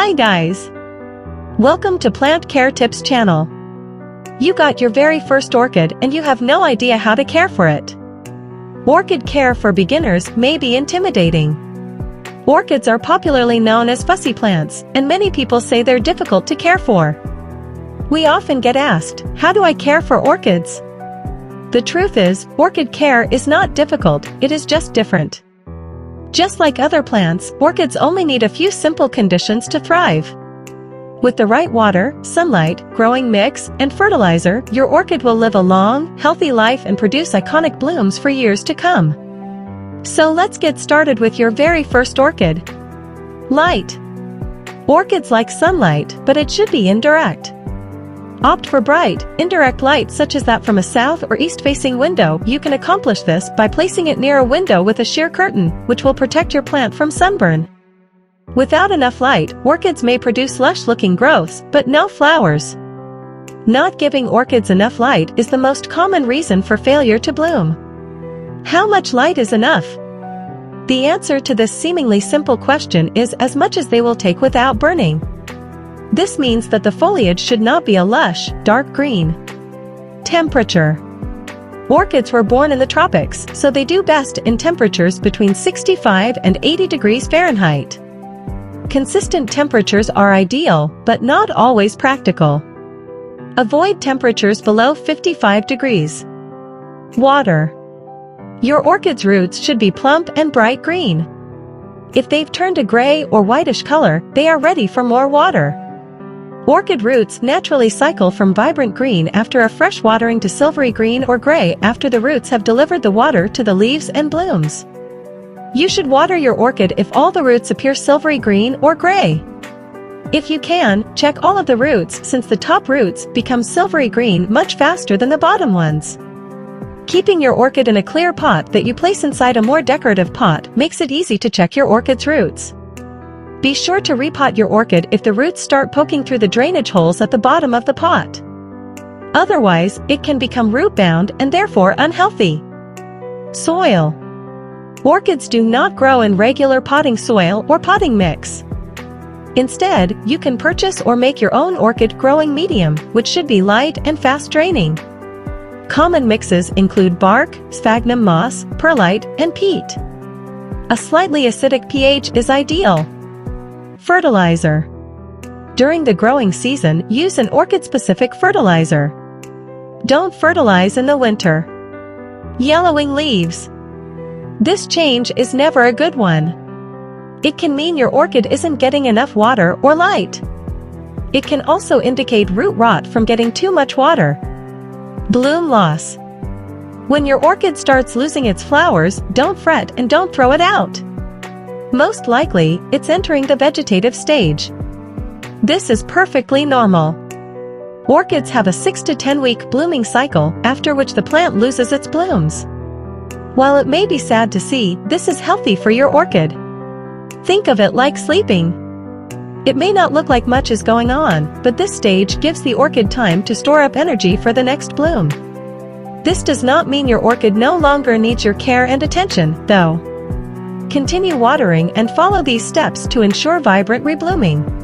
Hi guys! Welcome to Plant Care Tips channel. You got your very first orchid and you have no idea how to care for it. Orchid care for beginners may be intimidating. Orchids are popularly known as fussy plants, and many people say they're difficult to care for. We often get asked, how do I care for orchids? The truth is, orchid care is not difficult, it is just different. Just like other plants, orchids only need a few simple conditions to thrive. With the right water, sunlight, growing mix, and fertilizer, your orchid will live a long, healthy life and produce iconic blooms for years to come. So let's get started with your very first orchid. Light. Orchids like sunlight, but it should be indirect. Opt for bright, indirect light such as that from a south or east-facing window. You can accomplish this by placing it near a window with a sheer curtain, which will protect your plant from sunburn. Without enough light, orchids may produce lush-looking growths, but no flowers. Not giving orchids enough light is the most common reason for failure to bloom. How much light is enough? The answer to this seemingly simple question is as much as they will take without burning. This means that the foliage should not be a lush, dark green. Temperature. Orchids were born in the tropics, so they do best in temperatures between 65 and 80 degrees Fahrenheit. Consistent temperatures are ideal, but not always practical. Avoid temperatures below 55 degrees. Water. Your orchid's roots should be plump and bright green. If they've turned a gray or whitish color, they are ready for more water. Orchid roots naturally cycle from vibrant green after a fresh watering to silvery green or gray after the roots have delivered the water to the leaves and blooms. You should water your orchid if all the roots appear silvery green or gray. If you can, check all of the roots since the top roots become silvery green much faster than the bottom ones. Keeping your orchid in a clear pot that you place inside a more decorative pot makes it easy to check your orchid's roots. Be sure to repot your orchid if the roots start poking through the drainage holes at the bottom of the pot. Otherwise, it can become root-bound and therefore unhealthy. Soil. Orchids do not grow in regular potting soil or potting mix. Instead, you can purchase or make your own orchid growing medium, which should be light and fast-draining. Common mixes include bark, sphagnum moss, perlite, and peat. A slightly acidic pH is ideal. Fertilizer. During the growing season, use an orchid-specific fertilizer. Don't fertilize in the winter. Yellowing leaves. This change is never a good one. It can mean your orchid isn't getting enough water or light. It can also indicate root rot from getting too much water. Bloom loss. When your orchid starts losing its flowers, don't fret and don't throw it out. Most likely, it's entering the vegetative stage. This is perfectly normal. Orchids have a 6 to 10 week blooming cycle, after which the plant loses its blooms. While it may be sad to see, this is healthy for your orchid. Think of it like sleeping. It may not look like much is going on, but this stage gives the orchid time to store up energy for the next bloom. This does not mean your orchid no longer needs your care and attention, though. Continue watering and follow these steps to ensure vibrant reblooming.